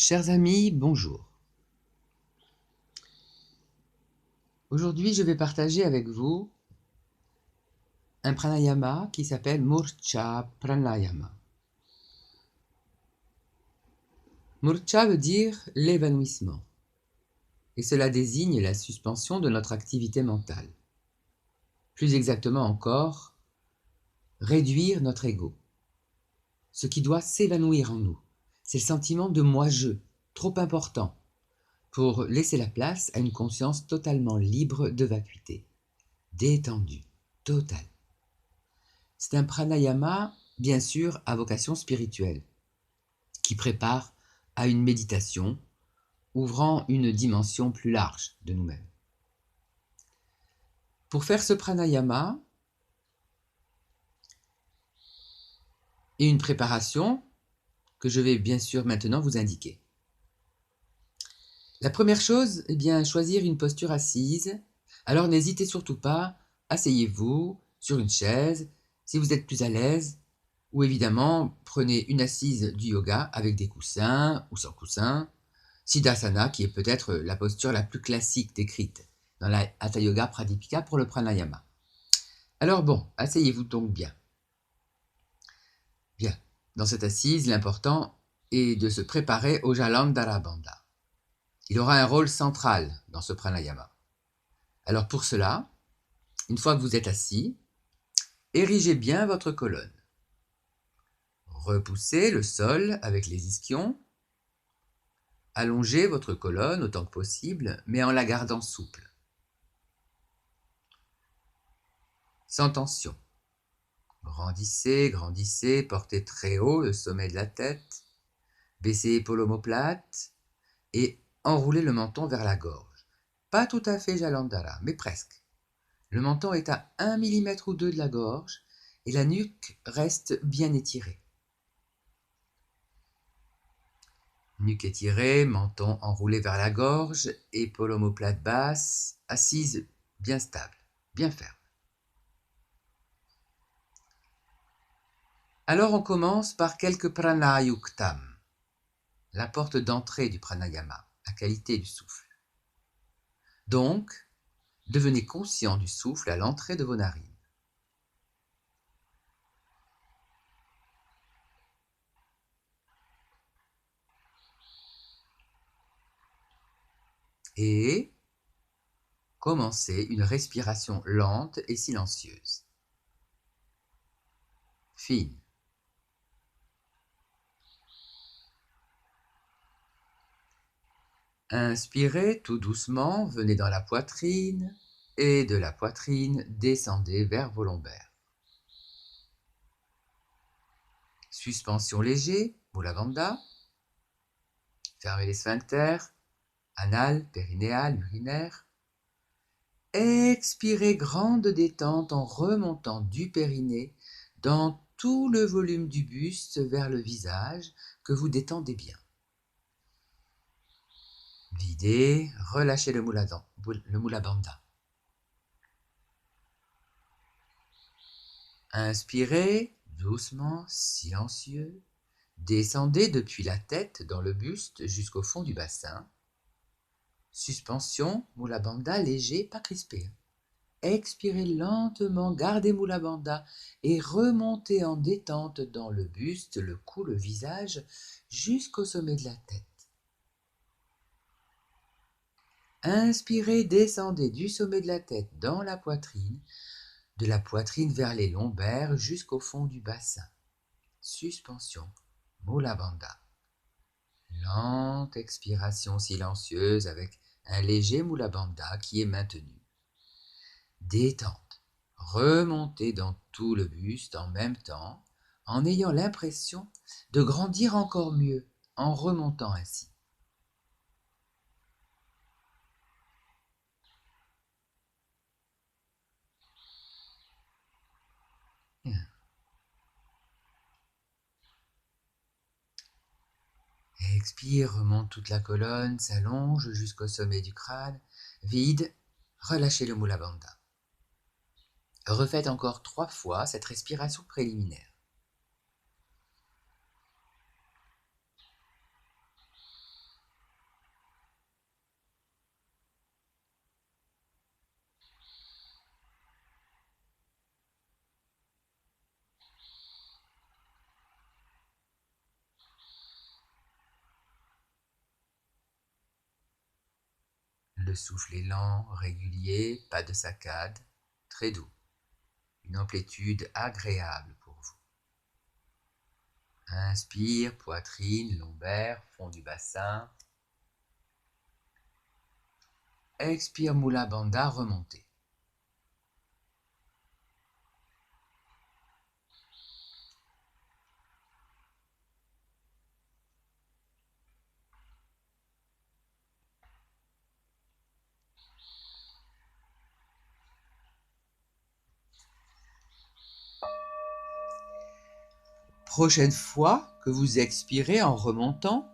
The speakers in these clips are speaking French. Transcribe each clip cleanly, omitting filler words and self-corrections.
Chers amis, bonjour. Aujourd'hui, je vais partager avec vous un pranayama qui s'appelle Murcha Pranayama. Murcha veut dire l'évanouissement, et cela désigne la suspension de notre activité mentale. Plus exactement encore, réduire notre ego. Ce qui doit s'évanouir en nous, c'est le sentiment de moi-je, trop important, pour laisser la place à une conscience totalement libre de vacuité, détendue, totale. C'est un pranayama, bien sûr, à vocation spirituelle, qui prépare à une méditation, ouvrant une dimension plus large de nous-mêmes. Pour faire ce pranayama, et une préparation que je vais bien sûr maintenant vous indiquer. La première chose, choisir une posture assise. Alors n'hésitez surtout pas, asseyez-vous sur une chaise, si vous êtes plus à l'aise, ou évidemment, prenez une assise du yoga avec des coussins ou sans coussins, Siddhasana qui est peut-être la posture la plus classique décrite dans la Hatha Yoga Pradipika pour le pranayama. Alors bon, asseyez-vous donc bien. Bien, dans cette assise, l'important est de se préparer au Jalandhara Bandha. Il aura un rôle central dans ce pranayama. Alors pour cela, une fois que vous êtes assis, érigez bien votre colonne. Repoussez le sol avec les ischions. Allongez votre colonne autant que possible, mais en la gardant souple. Sans tension. Grandissez, grandissez, portez très haut le sommet de la tête, baissez épaules omoplates et enroulez le menton vers la gorge. Pas tout à fait Jalandhara, mais presque. Le menton est à 1 mm ou 2 de la gorge et la nuque reste bien étirée. Nuque étirée, menton enroulé vers la gorge, épaules omoplates basses, assise bien stable, bien ferme. Alors on commence par quelques pranayuktam, la porte d'entrée du pranayama, la qualité du souffle. Donc, devenez conscient du souffle à l'entrée de vos narines. Et commencez une respiration lente et silencieuse. Fine. Inspirez tout doucement, venez dans la poitrine et de la poitrine, descendez vers vos lombaires. Suspension léger, Mula Bandha. Fermez les sphincters, anal, périnéal, urinaire. Expirez grande détente en remontant du périnée dans tout le volume du buste vers le visage que vous détendez bien. Videz, relâchez le Mula Bandha. Inspirez, doucement, silencieux. Descendez depuis la tête dans le buste jusqu'au fond du bassin. Suspension, Mula Bandha léger, pas crispé. Expirez lentement, gardez Mula Bandha et remontez en détente dans le buste, le cou, le visage, jusqu'au sommet de la tête. Inspirez, descendez du sommet de la tête dans la poitrine, de la poitrine vers les lombaires jusqu'au fond du bassin. Suspension, Mula Bandha. Lente expiration silencieuse avec un léger Mula Bandha qui est maintenu. Détente. Remontez dans tout le buste en même temps, en ayant l'impression de grandir encore mieux en remontant ainsi. Expire, remonte toute la colonne, s'allonge jusqu'au sommet du crâne. Vide, relâchez le Mula Bandha. Refaites encore 3 fois cette respiration préliminaire. Le souffle est lent, régulier, pas de saccade, très doux. Une amplitude agréable pour vous. Inspire, poitrine, lombaire, fond du bassin. Expire, Mula Bandha, remontez. Prochaine fois que vous expirez en remontant,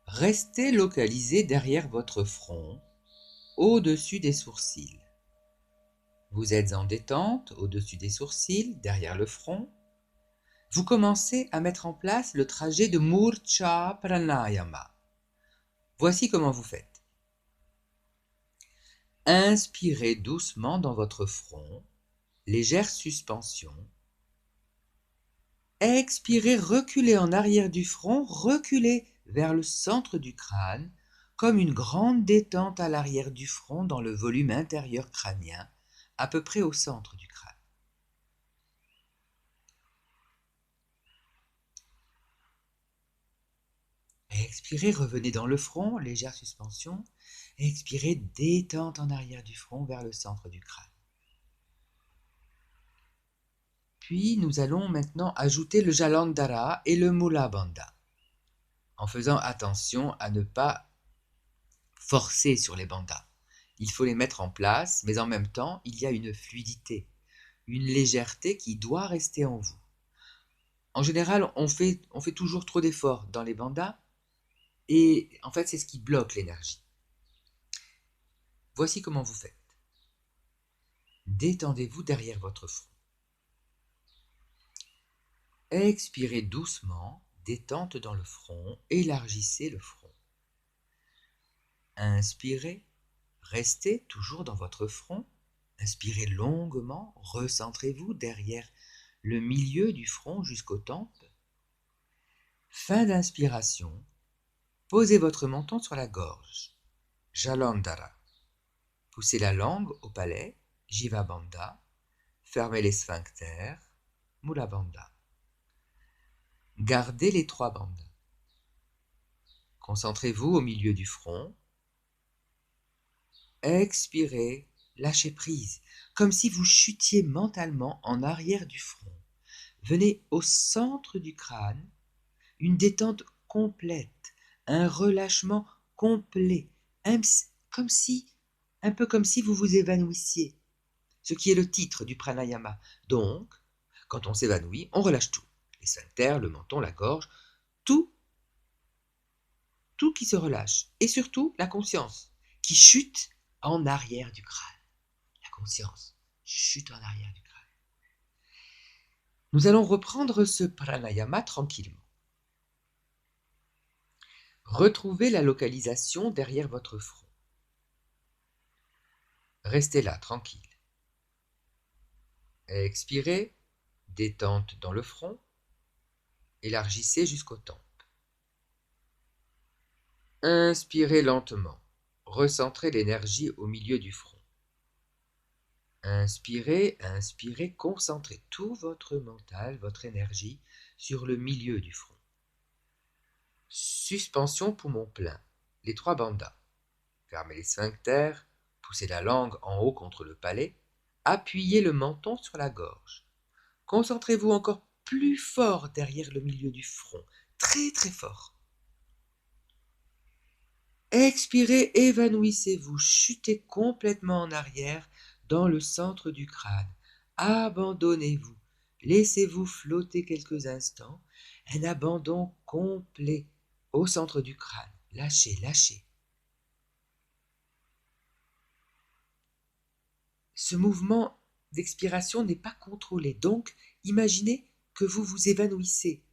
restez localisé derrière votre front, au-dessus des sourcils. Vous êtes en détente, au-dessus des sourcils, derrière le front. Vous commencez à mettre en place le trajet de Murcha Pranayama. Voici comment vous faites. Inspirez doucement dans votre front, légère suspension. Expirez, reculez en arrière du front, reculez vers le centre du crâne, comme une grande détente à l'arrière du front dans le volume intérieur crânien, à peu près au centre du crâne. Expirez, revenez dans le front, légère suspension. Expirez, détente en arrière du front vers le centre du crâne. Puis nous allons maintenant ajouter le Jalandhara et le Mula Bandha, en faisant attention à ne pas forcer sur les bandhas. Il faut les mettre en place, mais en même temps, il y a une fluidité, une légèreté qui doit rester en vous. En général, on fait toujours trop d'efforts dans les bandhas, et en fait, c'est ce qui bloque l'énergie. Voici comment vous faites. Détendez-vous derrière votre front. Expirez doucement, détente dans le front, élargissez le front. Inspirez, restez toujours dans votre front. Inspirez longuement, recentrez-vous derrière le milieu du front jusqu'aux tempes. Fin d'inspiration, posez votre menton sur la gorge, Jalandhara. Poussez la langue au palais, Jiva Bandha. Fermez les sphincters, Mula Bandha. Gardez les 3 bandhas. Concentrez-vous au milieu du front. Expirez, lâchez prise, comme si vous chutiez mentalement en arrière du front. Venez au centre du crâne, une détente complète, un relâchement complet, un peu comme si vous vous évanouissiez, ce qui est le titre du pranayama. Donc, quand on s'évanouit, on relâche tout. Les sphincters, le menton, la gorge, tout qui se relâche. Et surtout, la conscience, qui chute en arrière du crâne. La conscience chute en arrière du crâne. Nous allons reprendre ce pranayama tranquillement. Retrouvez la localisation derrière votre front. Restez là, tranquille. Expirez, détente dans le front, élargissez jusqu'aux tempes. Inspirez lentement, recentrez l'énergie au milieu du front. Inspirez, inspirez, concentrez tout votre mental, votre énergie sur le milieu du front. Suspension poumon plein, les 3 bandhas. Fermez les sphincters, poussez la langue en haut contre le palais, appuyez le menton sur la gorge. Concentrez-vous encore plus fort derrière le milieu du front, très très fort. Expirez, évanouissez-vous, chutez complètement en arrière dans le centre du crâne. Abandonnez-vous, laissez-vous flotter quelques instants, un abandon complet au centre du crâne. Lâchez, lâchez. Ce mouvement d'expiration n'est pas contrôlé, donc imaginez que vous vous évanouissez.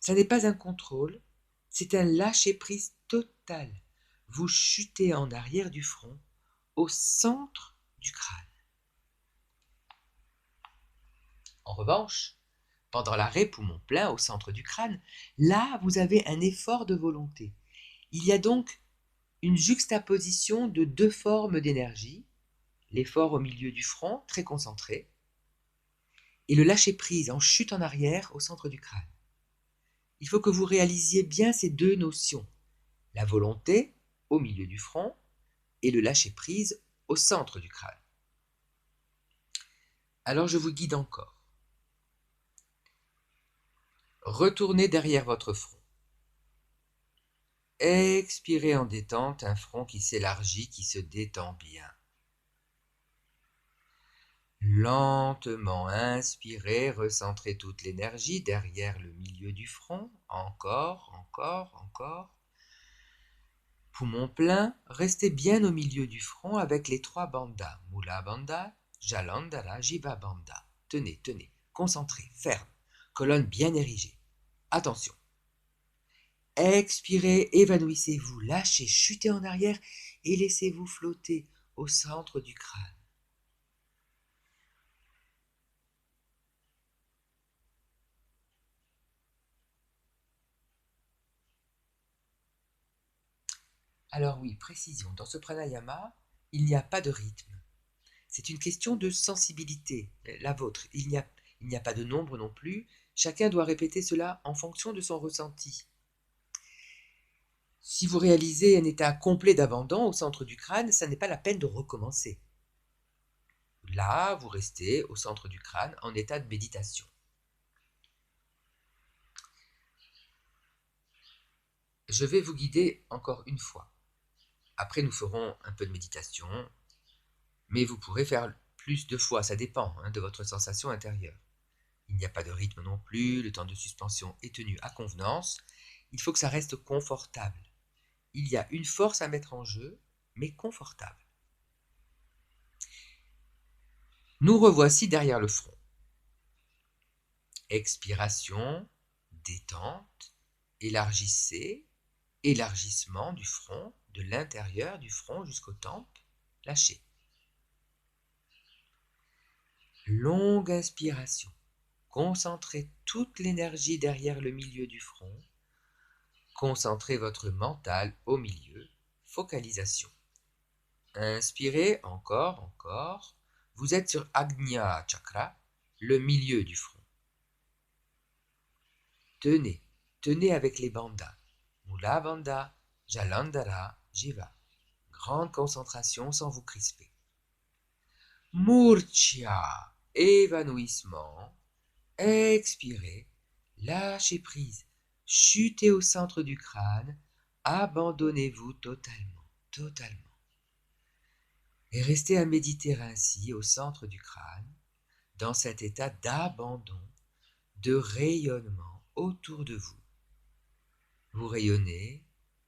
Ça n'est pas un contrôle, c'est un lâcher-prise total. Vous chutez en arrière du front, au centre du crâne. En revanche, pendant l'arrêt poumon plein au centre du crâne, là vous avez un effort de volonté. Il y a donc une juxtaposition de deux formes d'énergie, l'effort au milieu du front, très concentré, et le lâcher-prise en chute en arrière au centre du crâne. Il faut que vous réalisiez bien ces deux notions, la volonté au milieu du front et le lâcher-prise au centre du crâne. Alors je vous guide encore. Retournez derrière votre front. Expirez en détente, un front qui s'élargit, qui se détend bien. Lentement inspirez, recentrez toute l'énergie derrière le milieu du front. Encore, encore, encore. Poumon plein, restez bien au milieu du front avec les trois bandhas. Mula Bandha, Jalandhara, Jiva Bandha. Tenez, tenez, concentrez, ferme. Colonne bien érigée. Attention. Expirez, évanouissez-vous, lâchez, chutez en arrière et laissez-vous flotter au centre du crâne. Alors oui, précision, dans ce pranayama, il n'y a pas de rythme. C'est une question de sensibilité, la vôtre. Il n'y a pas de nombre non plus. Chacun doit répéter cela en fonction de son ressenti. Si vous réalisez un état complet d'abandon au centre du crâne, ça n'est pas la peine de recommencer. Là, vous restez au centre du crâne en état de méditation. Je vais vous guider encore une fois. Après, nous ferons un peu de méditation, mais vous pourrez faire plus de fois, ça dépend de votre sensation intérieure. Il n'y a pas de rythme non plus, le temps de suspension est tenu à convenance. Il faut que ça reste confortable. Il y a une force à mettre en jeu, mais confortable. Nous revoici derrière le front. Expiration, détente, élargissez, élargissement du front, de l'intérieur du front jusqu'aux tempes, lâchez. Longue inspiration, concentrez toute l'énergie derrière le milieu du front, concentrez votre mental au milieu, focalisation. Inspirez, encore, encore. Vous êtes sur Agnya Chakra, le milieu du front. Tenez, tenez avec les bandhas. Mula Bandha, Jalandhara, Jiva. Grande concentration sans vous crisper. Murcha, évanouissement. Expirez, lâchez prise. Chutez au centre du crâne. Abandonnez-vous totalement, totalement. Et restez à méditer ainsi au centre du crâne, dans cet état d'abandon, de rayonnement autour de vous. Vous rayonnez,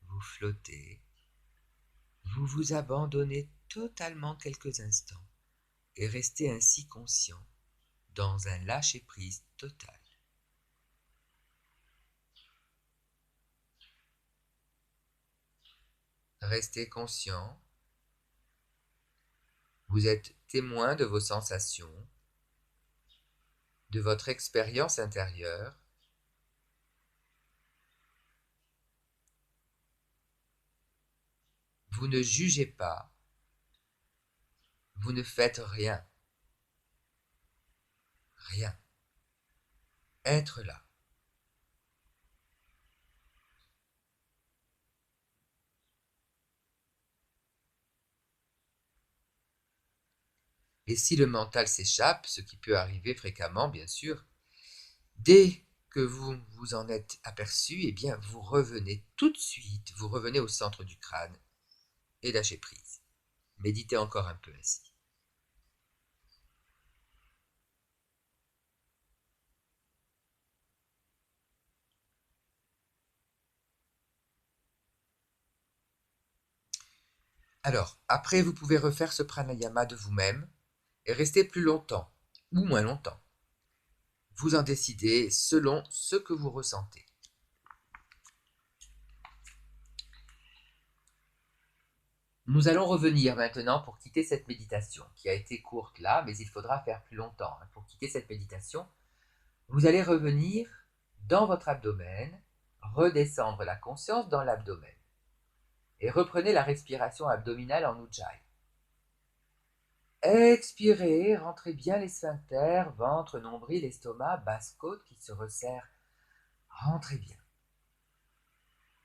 vous flottez, vous vous abandonnez totalement quelques instants et restez ainsi conscient dans un lâcher-prise total. Restez conscient. Vous êtes témoin de vos sensations, de votre expérience intérieure. Vous ne jugez pas, vous ne faites rien. Rien. Être là. Et si le mental s'échappe, ce qui peut arriver fréquemment, bien sûr, dès que vous vous en êtes aperçu, eh bien, vous revenez tout de suite, vous revenez au centre du crâne et lâchez prise. Méditez encore un peu ainsi. Alors, après, vous pouvez refaire ce pranayama de vous-même et rester plus longtemps ou moins longtemps. Vous en décidez selon ce que vous ressentez. Nous allons revenir maintenant pour quitter cette méditation, qui a été courte là, mais il faudra faire plus longtemps. Pour quitter cette méditation, vous allez revenir dans votre abdomen, redescendre la conscience dans l'abdomen. Et reprenez la respiration abdominale en Ujjayi. Expirez, rentrez bien les sphincters, ventre, nombril, estomac, basse-côte qui se resserre. Rentrez bien.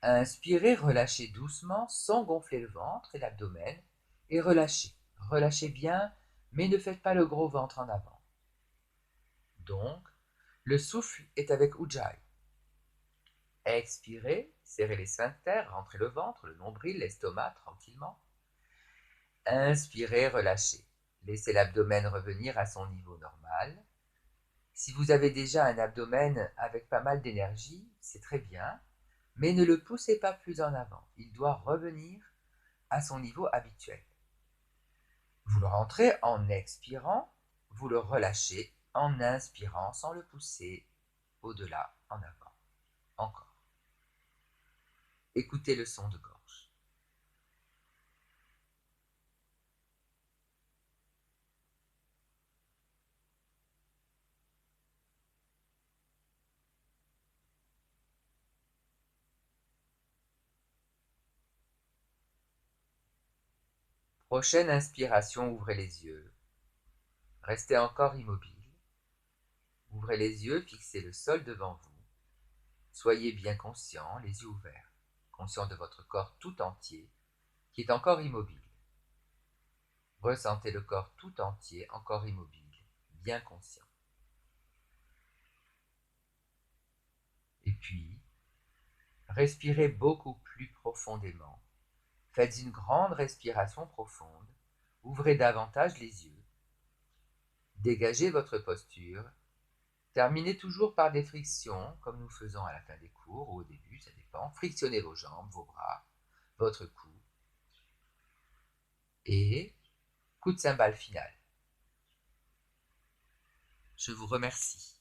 Inspirez, relâchez doucement sans gonfler le ventre et l'abdomen et relâchez. Relâchez bien, mais ne faites pas le gros ventre en avant. Donc, le souffle est avec Ujjayi. Expirez, serrez les sphincters, rentrez le ventre, le nombril, l'estomac tranquillement. Inspirez, relâchez. Laissez l'abdomen revenir à son niveau normal. Si vous avez déjà un abdomen avec pas mal d'énergie, c'est très bien, mais ne le poussez pas plus en avant. Il doit revenir à son niveau habituel. Vous le rentrez en expirant, vous le relâchez en inspirant sans le pousser au-delà, en avant. Encore. Écoutez le son de gorge. Prochaine inspiration, ouvrez les yeux. Restez encore immobile. Ouvrez les yeux, fixez le sol devant vous. Soyez bien conscient, les yeux ouverts, conscient de votre corps tout entier, qui est encore immobile. Ressentez le corps tout entier, encore immobile, bien conscient. Et puis, respirez beaucoup plus profondément. Faites une grande respiration profonde. Ouvrez davantage les yeux. Dégagez votre posture. Terminez toujours par des frictions, comme nous faisons à la fin des cours ou au début, ça dépend. Frictionnez vos jambes, vos bras, votre cou. Et coup de cymbale final. Je vous remercie.